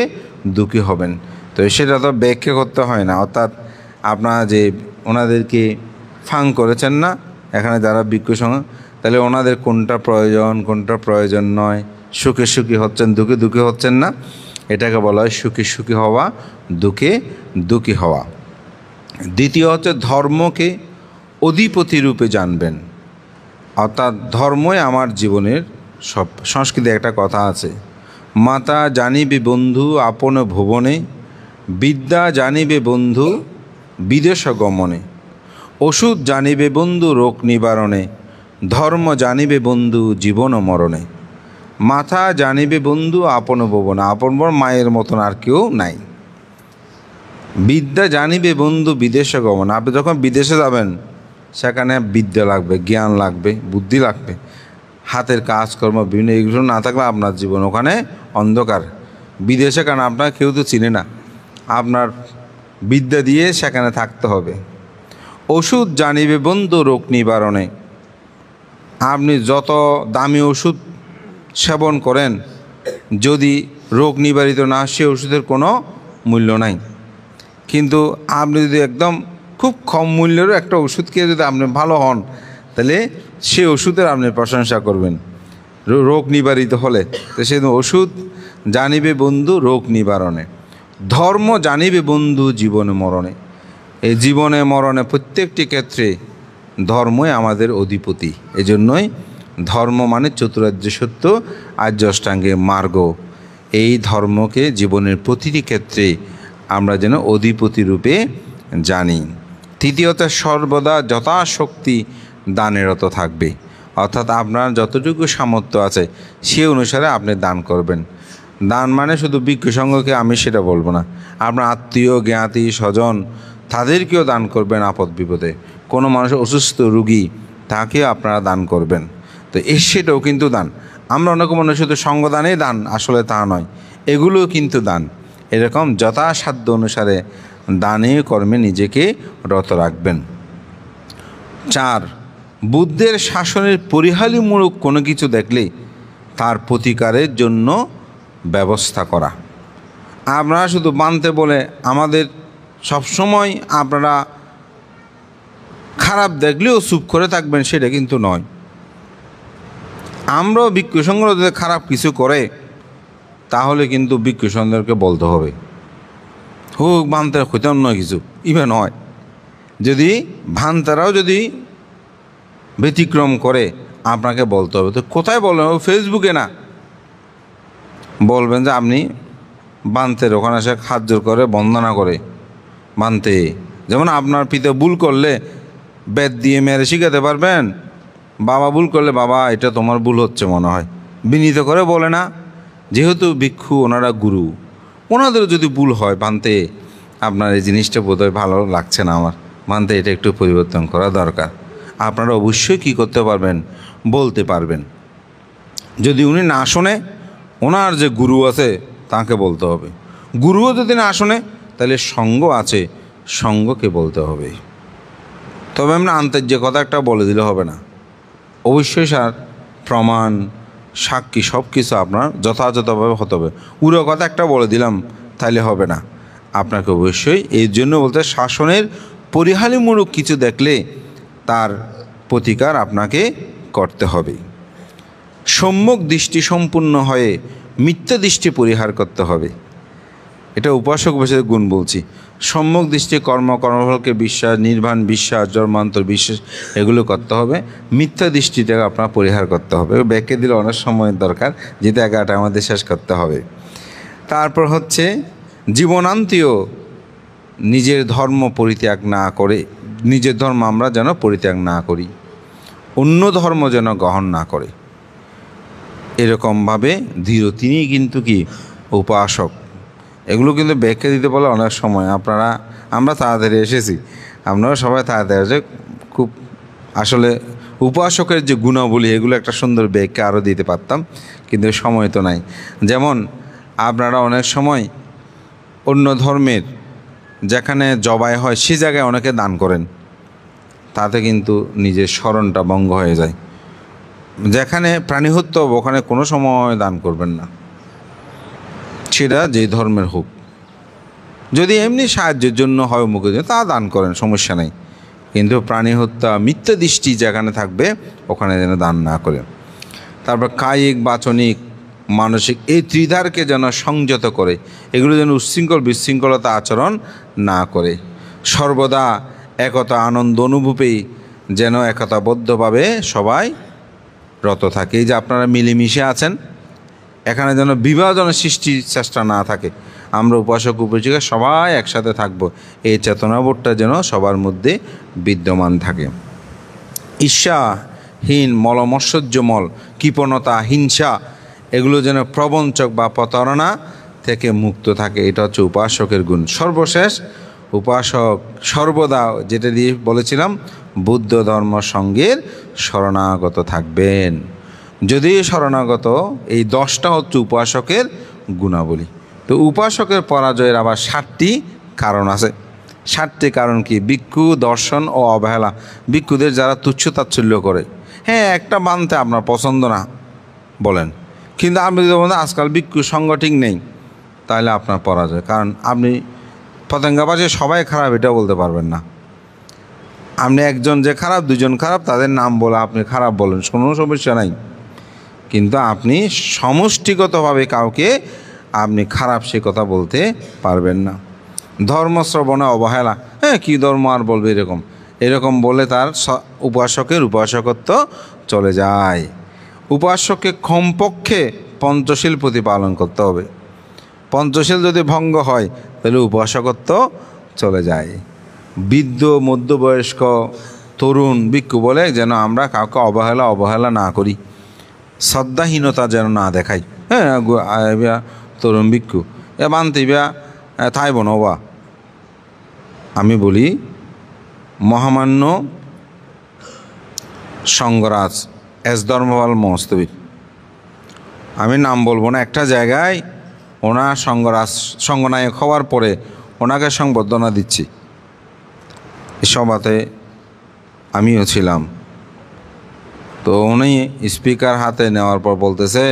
দুঃখী হবেন। তো সেটা তো ব্যাখ্যা করতে হয় না, অর্থাৎ আপনারা যে ওনাদেরকে ফাং করেছেন না এখানে যারা ভিক্ষু সঙ্গ, তাহলে ওনাদের কোনটা প্রয়োজন কোনটা প্রয়োজন নয়, সুখে সুখী হচ্ছেন দুঃখে দুঃখী হচ্ছেন না, এটাকে বলা হয় সুখে সুখী হওয়া, দুঃখে দুঃখী হওয়া। দ্বিতীয় হচ্ছে ধর্মকে অধিপতি রূপে জানবেন, অর্থাৎ ধর্মই আমার জীবনের সব। সংস্কৃতে একটা কথা আছে, মাতা জানিবে বন্ধু আপন ভুবনে, বিদ্যা জানিবে বন্ধু বিদেশ গমনে, ওষুধ জানিবে বন্ধু রোগ নিবারণে, ধর্ম জানিবে বন্ধু জীবন মরণে। মাথা জানিবে বন্ধু আপন ভুবনে, আপন মায়ের মতন আর কেউ নাই। বিদ্যা জানিবে বন্ধু বিদেশে গমন, আপনি যখন বিদেশে যাবেন সেখানে বিদ্যা লাগবে, জ্ঞান লাগবে, বুদ্ধি লাগবে, হাতের কাজকর্ম বিভিন্ন এগুলো না থাকলে আপনার জীবন ওখানে অন্ধকার। বিদেশে কারণ আপনার কেউ তো চিনে না, আপনার বিদ্যা দিয়ে সেখানে থাকতে হবে। ওষুধ জানিবে বন্ধু রোগ নিবারণে, আপনি যত দামি ওষুধ সেবন করেন যদি রোগ নিবারিত না, সে ওষুধের কোনো মূল্য নাই। কিন্তু আপনি যদি একদম খুব কম মূল্যেরও একটা ওষুধ খেয়ে যদি আপনি ভালো হন, তাহলে সে ওষুধের আপনি প্রশংসা করবেন রোগ নিবারিত হলে। তো সেই ওষুধ জানিবে বন্ধু রোগ নিবারণে, ধর্ম জানিবে বন্ধু জীবনে মরণে। এই জীবনে মরণে প্রত্যেকটি ক্ষেত্রে ধর্মই আমাদের অধিপতি। এজন্যই ধর্ম মানে চতুরার্য সত্য আর্য অষ্টাঙ্গিক মার্গ। এই ধর্মকে জীবনের প্রতিটি ক্ষেত্রে আমরা যেন অধিপতি রূপে জানি। তৃতীয়ত সর্বদা যথাশক্তি দানেরত থাকবে, অর্থাৎ আপনার যতটুকু সামর্থ্য আছে সে অনুসারে আপনি দান করবেন। দান মানে শুধু ভিক্ষু সঙ্গকে আমি সেটা বলবো না, আপনার আত্মীয় জ্ঞাতি স্বজন তাদেরকেও দান করবেন। আপদ বিপদে কোনো মানুষ অসুস্থ রুগী তাকেও আপনারা দান করবেন। তো সেটাও কিন্তু দান। আমরা অনেক মানুষ শুধু সঙ্গদানেই দান, আসলে তা নয়, এগুলোও কিন্তু দান। এরকম যথাসাধ্য অনুসারে দানে কর্মে নিজেকে রত রাখবেন। 4, বুদ্ধের শাসনের পরিহালিমূলক কোনো কিছু দেখলে তার প্রতিকারের জন্য ব্যবস্থা করা। আপনারা শুধু মানতে বলে আমাদের সবসময় আপনারা খারাপ দেখলেও চুপ করে থাকবেন সেটা কিন্তু নয়। আমরাও ভিক্ষু সংঘ যদি খারাপ কিছু করে তাহলে কিন্তু ভিক্ষু সংঘকে বলতে হবে, হোক ভান্তার হইতাম নয় কিছু ইভেন হয়। যদি ভান্তারাও যদি ব্যতিক্রম করে আপনাকে বলতে হবে। তো কোথায় বলবেন? ফেসবুকে না, বলবেন যে আপনি বান্তের ওখানে এসে হাত জোর করে বন্দনা করে বান্তে, যেমন আপনার পিতা ভুল করলে বেদ দিয়ে মেরে শিখাতে পারবেন। বাবা ভুল করলে বাবা এটা তোমার ভুল হচ্ছে মনে হয়, বিনীত করে বলে না। যেহেতু ভিক্ষু ওনারা গুরু, ওনাদেরও যদি ভুল হয় বান্তে আপনার এই জিনিসটা বোধহয় ভালো লাগছে না আমার, বান্তে এটা একটু পরিবর্তন করা দরকার। আপনারা অবশ্যই কী করতে পারবেন? বলতে পারবেন। যদি উনি না শোনে ওনার যে গুরু আছে তাকে বলতে হবে। গুরুও যদি না শোনে তাহলে সঙ্গ আছে, সঙ্গকে বলতে হবে। তবে আমরা আন্তর্জাতিকতা একটা বলে দিলে হবে না, অবশ্যই স্যার প্রমাণ সাক্ষী সব কিছু আপনার যথাযথভাবে হতে হবে। উড়ো কথা একটা বলে দিলাম তাইলে হবে না, আপনাকে অবশ্যই এর জন্য বলতে শাসনের পরিহালিমূলক কিছু দেখলে তার প্রতিকার আপনাকে করতে হবে। সম্যক দৃষ্টি সম্পূর্ণ হয়ে মিথ্যা দৃষ্টি পরিহার করতে হবে। এটা উপাসক বসে গুণ বলছি। সম্যক দৃষ্টি কর্মফলকে বিশ্বাস, নির্বাণ বিশ্বাস, জন্মান্তর বিশ্বাস এগুলো করতে হবে। মিথ্যা দৃষ্টিটাকে আপনার পরিহার করতে হবে। ব্যাখ্যা দিলে অনেক সময়ের দরকার, যেটা এগাটা আমাদের শেষ করতে হবে। তারপর হচ্ছে জীবনান্তীয় নিজের ধর্ম পরিত্যাগ না করে, নিজের ধর্ম আমরা যেন পরিত্যাগ না করি, অন্য ধর্ম যেন গ্রহণ না করে, এরকমভাবে দৃঢ়। তিনিই কিন্তু কি উপাসক। এগুলো কিন্তু ব্যাখ্যা দিতে বলে অনেক সময় আমরা তাড়াতাড়ি এসেছি, আপনারা সবাই তাড়াতাড়ি এসে খুব আসলে উপাসকের যে গুণাবলী এগুলো একটা সুন্দর ব্যাখ্যা আরও দিতে পারতাম, কিন্তু সময় তো নাই। যেমন আপনারা অনেক সময় অন্য ধর্মের যেখানে জবাই হয় সে জায়গায় অনেকে দান করেন, তাতে কিন্তু নিজের স্মরণটা ভঙ্গ হয়ে যায়। যেখানে প্রাণী হত্যা হবে ওখানে কোনো সময় দান করবেন না, সেটা যেই ধর্মের হোক। যদি এমনি সাহায্যের জন্য হয় মুখে তা দান করেন, সমস্যা নেই, কিন্তু প্রাণী হত্যা মিথ্যা দৃষ্টি যেখানে থাকবে ওখানে যেন দান না করে। তারপর কায়িক, বাচনিক, মানসিক এই ত্রিধারকে যেন সংযত করে, এগুলো যেন উচ্ছৃঙ্খল বিশৃঙ্খলতা আচরণ না করে। সর্বদা একতা আনন্দ অনুভূপেই যেন একতাবদ্ধভাবে সবাই রত থাকে। এই যে আপনারা মিলেমিশে আছেন, এখানে যেন বিভাজনের সৃষ্টির চেষ্টা না থাকে। আমরা উপাসক উপাসিকা সবাই একসাথে থাকব, এই চেতনাবোধটা যেন সবার মধ্যে বিদ্যমান থাকে। ঈর্ষাহীন, মলমৎসর্যমল, কৃপণতা, হিংসা এগুলো যেন প্রবঞ্চক বা প্রতারণা থেকে মুক্ত থাকে। এটা হচ্ছে উপাসকের গুণ। সর্বশেষ উপাসক সর্বদা, যেটা দিয়ে বলেছিলাম, বুদ্ধ ধর্ম সঙ্গের শরণাগত থাকবেন। যদি শরণাগত, এই 10টা হচ্ছে উপাসকের গুণাবলী। তো উপাসকের পরাজয়ের আবার 7টি কারণ আছে। 7টি কারণ কি? ভিক্ষু, দর্শন ও অবহেলা। ভিক্ষুদের যারা তুচ্ছ তাচ্ছল্য করে, হ্যাঁ একটা মানতে আপনার পছন্দ না বলেন, কিন্তু আপনি যদি বলেন আজকাল ভিক্ষু সঙ্গ ঠিক নেই, তাহলে আপনার পরাজয়। কারণ আপনি পতঙ্গাবাজে সবাই খারাপ এটা বলতে পারবেন না। আপনি একজন যে খারাপ, দুজন খারাপ, তাদের নাম বলে আপনি খারাপ বলেন, কোনো সমস্যা নাই, কিন্তু আপনি সমষ্টিগতভাবে কাউকে আপনি খারাপ সে কথা বলতে পারবেন না। ধর্মশ্রবণে অবহেলা, হ্যাঁ কী ধর্ম আর বলবে, এরকম বলে তার উপাসকের উপাসকত্ব চলে যায়। উপাসককে কমপক্ষে পঞ্চশীল প্রতিপালন করতে হবে। পঞ্চশীল যদি ভঙ্গ হয় তাহলে উপাসকত্ব চলে যায়। বৃদ্ধ, মধ্যবয়স্ক, তরুণ ভিক্ষু বলে যেন আমরা কাউকে অবহেলা না করি, শ্রদ্ধাহীনতা যেন না দেখাই। হ্যাঁ তরুণ ভিক্ষু মানতিবা তাই বনবা। আমি বলি মহামান্য সঙ্গরাজ এস ধর্মপাল মহস্তবীর, আমি নাম বলবো না, একটা জায়গায় ওনার সঙ্গনায়ক হওয়ার পরে ওনাকে সংবর্ধনা দিচ্ছি, এই সভাতে আমিও ছিলাম। তো উনি স্পিকার হাতে নেওয়ার পর বলতেছে,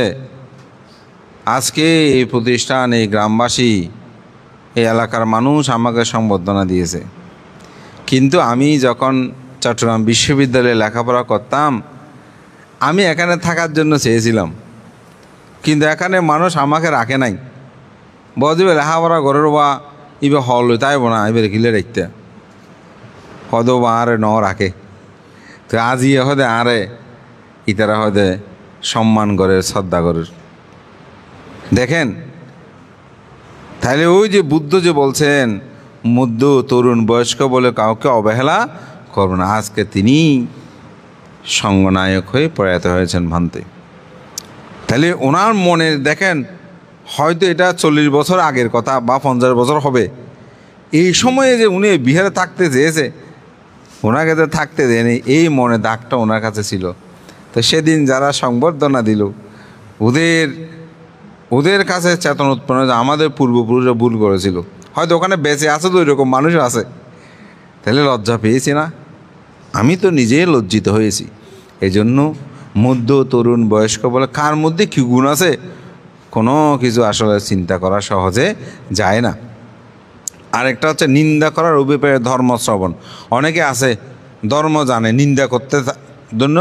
আজকে এই প্রতিষ্ঠান, এই গ্রামবাসী, এই এলাকার মানুষ আমাকে সংবর্ধনা দিয়েছে, কিন্তু আমি যখন চট্টগ্রাম বিশ্ববিদ্যালয়ে লেখাপড়া করতাম আমি এখানে থাকার জন্য চেয়েছিলাম, কিন্তু এখানে মানুষ আমাকে রাখে নাই। বলবে লেখাপড়া গরের বা ইবে হল তাই বোনা এবার গিলে রাখতে হয়তো বা আরে ন রাখে। তো আজি হদে আরে ইতারা হদে সম্মান করে, শ্রদ্ধা করে। দেখেন তাহলে ওই যে বুদ্ধ যে বলছেন মধ্য, তরুণ, বয়স্ক বলে কাউকে অবহেলা করব না, আজকে তিনি সঙ্গনায়ক হয়ে প্রয়াত হয়েছেন ভান্তে। তাহলে ওনার মনে দেখেন, হয়তো এটা 40 বছর আগের কথা বা 50 বছর হবে, এই সময়ে যে উনি বিহারে থাকতে চেয়েছে, ওনাকে তো থাকতে দেয়নি, এই মনে দাগটা ওনার কাছে ছিল। তো সেদিন যারা সংবর্ধনা দিল, ওদের কাছে চেতনা উৎপন্ন যে আমাদের পূর্বপুরুষরা ভুল করেছিল, হয়তো ওখানে বেঁচে আছে, তো এরকম মানুষ আছে, তাহলে লজ্জা পেয়েছি না? আমি তো নিজেই লজ্জিত হয়েছি। এই জন্য মধ্য তরুণ বয়স্ক বলে কার মধ্যে কী গুণ আছে কোনো কিছু আসলে চিন্তা করা সহজে যায় না। আরেকটা হচ্ছে নিন্দা করার অভিপ্রায়ে ধর্ম শ্রবণ। অনেকে আছে ধর্ম জানে, নিন্দা করতে জন্য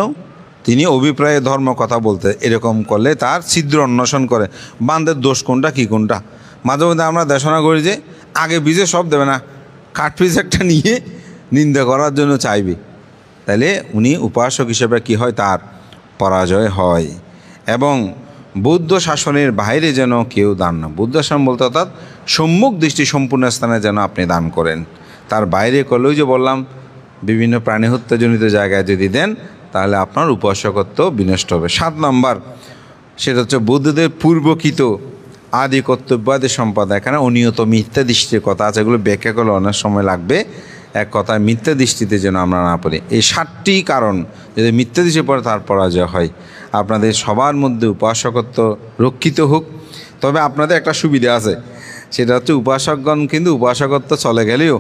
তিনি অভিপ্রায়ে ধর্ম কথা বলতে, এরকম করলে তার ছিদ্র অন্বেষণ করে বান্দের দোষ কোনটা কী কোনটা। মাঝে মধ্যে আমরা দেশনা করি যে আগে বীজে সব দেবে না, কাঠপিস একটা নিয়ে নিন্দা করার জন্য চাইবে, তাহলে উনি উপাসক হিসেবে কি হয়, তার পরাজয় হয়। এবং বৌদ্ধ শাসনের বাইরে যেন কেউ দান না, বৌদ্ধ শাসন বলতে অর্থাৎ সম্মুখ দৃষ্টি সম্পূর্ণ স্থানে যেন আপনি দান করেন। তার বাইরে করলেও যে বললাম বিভিন্ন প্রাণী হত্যাজনিত জায়গায় যদি দেন তাহলে আপনার উপাসকত্ব বিনষ্ট হবে। 7 নম্বর সেটা হচ্ছে বৌদ্ধদের পূর্বকৃত আদি কর্তব্যাদি সম্পাদা। এখানে অনিয়ত মিথ্যা দৃষ্টির কথা আছে, এগুলো ব্যাখ্যা করলে অনেক সময় লাগবে। এক কথায় মিথ্যা দৃষ্টিতে যেন আমরা না পড়ি। এই 7টি কারণ যদি মিথ্যা দৃষ্টি পড়ে তার পরাজয় হয়। আপনাদের সবার মধ্যে উপাসকত্ব রক্ষিত হোক। তবে আপনাদের একটা সুবিধা আছে, সেটা হচ্ছে উপাসকগণ কিন্তু উপাসকত্ব চলে গেলেও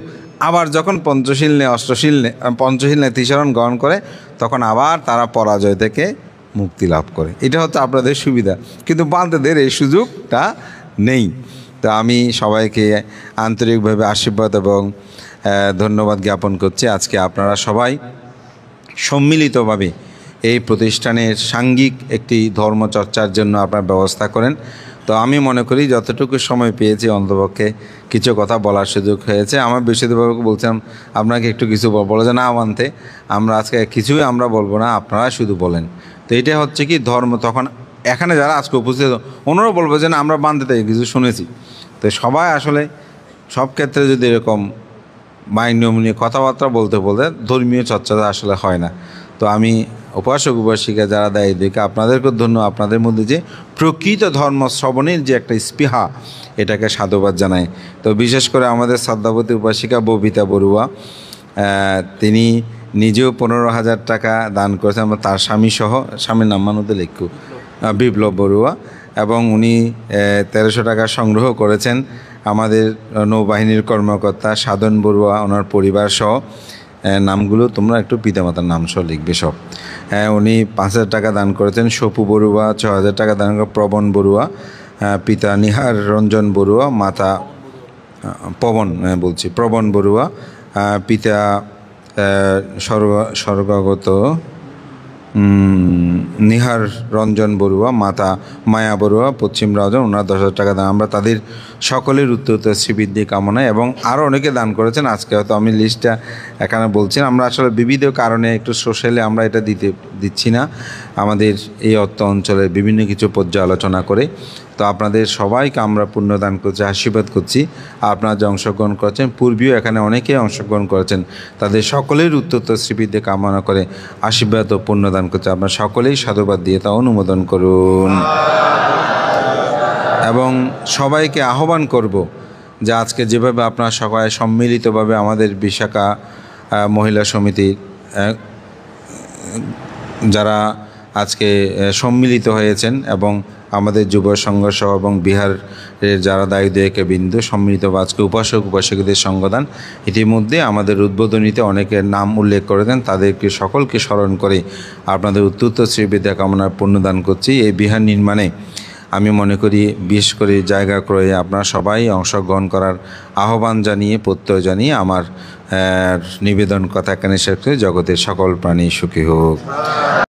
আবার যখন পঞ্চশীল নেয়, অষ্টশীল নেয়, পঞ্চশীল নেয়, ত্রিশরণ গ্রহণ করে তখন আবার তারা পরাজয় থেকে মুক্তি লাভ করে। এটা হচ্ছে আপনাদের সুবিধা, কিন্তু বান্দাদের এই সুযোগটা নেই। তো আমি সবাইকে আন্তরিকভাবে আশীর্বাদ এবং ধন্যবাদ জ্ঞাপন করছি। আজকে আপনারা সবাই সম্মিলিতভাবে এই প্রতিষ্ঠানের সাঙ্গিক একটি ধর্মচর্চার জন্য আপনার ব্যবস্থা করেন। তো আমি মনে করি যতটুকু সময় পেয়েছি অন্তপক্ষে কিছু কথা বলার সুযোগ হয়েছে। আমার বিশ্বদেববাবুকে বলছিলাম আপনাকে একটু কিছু বলে যে না মানতে, আমরা আজকে কিছুই আমরা বলবো না, আপনারা শুধু বলেন। তো এটা হচ্ছে কি ধর্ম, তখন এখানে যারা আজকে উপস্থিত ওনারাও বলবো যে না আমরা বানতে থেকে কিছু শুনেছি। তো সবাই আসলে সব ক্ষেত্রে যদি এরকম মাইন্ড নিয়ম নিয়ে কথাবার্তা বলতে বলতে ধর্মীয় চর্চাটা আসলে হয় না। তো আমি উপাসক উপাসিকা যারা দেয় দেখে আপনাদেরকে ধন্যবাদ, আপনাদের মধ্যে যে প্রকৃত ধর্ম শ্রবণের যে একটা স্পৃহা, এটাকে সাধুবাদ জানাই। তো বিশেষ করে আমাদের শ্রদ্ধাবতী উপাসিকা ববিতা বড়ুয়া, তিনি নিজেও 15,000 টাকা দান করেছেন, তার স্বামী সহ, স্বামীর নাম মানতে লিখু বিপ্লব বড়ুয়া, এবং উনি 1300 টাকা সংগ্রহ করেছেন। আমাদের নৌবাহিনীর কর্মকর্তা সাধন বড়ুয়া, ওনার পরিবার সহ, নামগুলো তোমরা একটু পিতামাতার নাম সহ লিখবে সব। উনি 5,000 টাকা দান করেছেন। সপু বড়ুয়া 6,000 টাকা দান করেন। প্রবণ বড়ুয়া, পিতা নিহার রঞ্জন বড়ুয়া, মাতা প্রবণ বড়ুয়া, পিতা স্বর্গগত নিহার রঞ্জন বড়ুয়া, মাতা মায়া বড়ুয়া, পশ্চিম রাজন, ওনার 10,000 টাকা দান। আমরা তাদের সকলের উত্তর শ্রীবৃদ্ধি কামনায়, এবং আরও অনেকে দান করেছেন। আজকে হয়তো আমি লিস্টটা এখানে বলছি, আমরা আসলে বিবিধ কারণে একটু সোশ্যালে আমরা এটা দিচ্ছি না, আমাদের এই অর্থ অঞ্চলে বিভিন্ন কিছু পর্যালোচনা করে। তো আপনাদের সবাইকে আমরা পুণ্যদান করছি, আশীর্বাদ করছি। আপনারা যে অংশগ্রহণ করেছেন, পূর্বেও এখানে অনেকেই অংশগ্রহণ করেছেন, তাদের সকলের উত্তর শ্রীবৃদ্ধি কামনা করে আশীর্বাদ ও পুণ্যদান করছে। আপনারা সকলেই সাধুবাদ দিয়ে তা অনুমোদন করুন। এবং সবাইকে আহ্বান করব যে আজকে যেভাবে আপনারা সবাই সম্মিলিতভাবে আমাদের বিশাখা মহিলা সমিতির যারা আজকে সম্মিলিত হয়েছেন, এবং আমাদের যুব সংঘ সহ এবং বিহারের যারা দায়িত্বকে বিন্দু সম্মিলিত আজকে উপাসক উপাসকদের সঙ্গদান, ইতিমধ্যে আমাদের উদ্বোধনীতে অনেকের নাম উল্লেখ করে দেন, তাদেরকে সকলকে স্মরণ করে আপনাদের উত্তর শ্রীবিদ্যা কামনার পুণ্যদান করছি। এই বিহার নির্মাণে আমি মনে করি বিশেষ করে জায়গা ক্রয়ে আপনারা সবাই অংশগ্রহণ করার আহ্বান জানিয়ে, প্রত্যয় জানিয়ে আমার নিবেদন কথা এখানে শেষ করে, জগতের সকল প্রাণী সুখী হোক।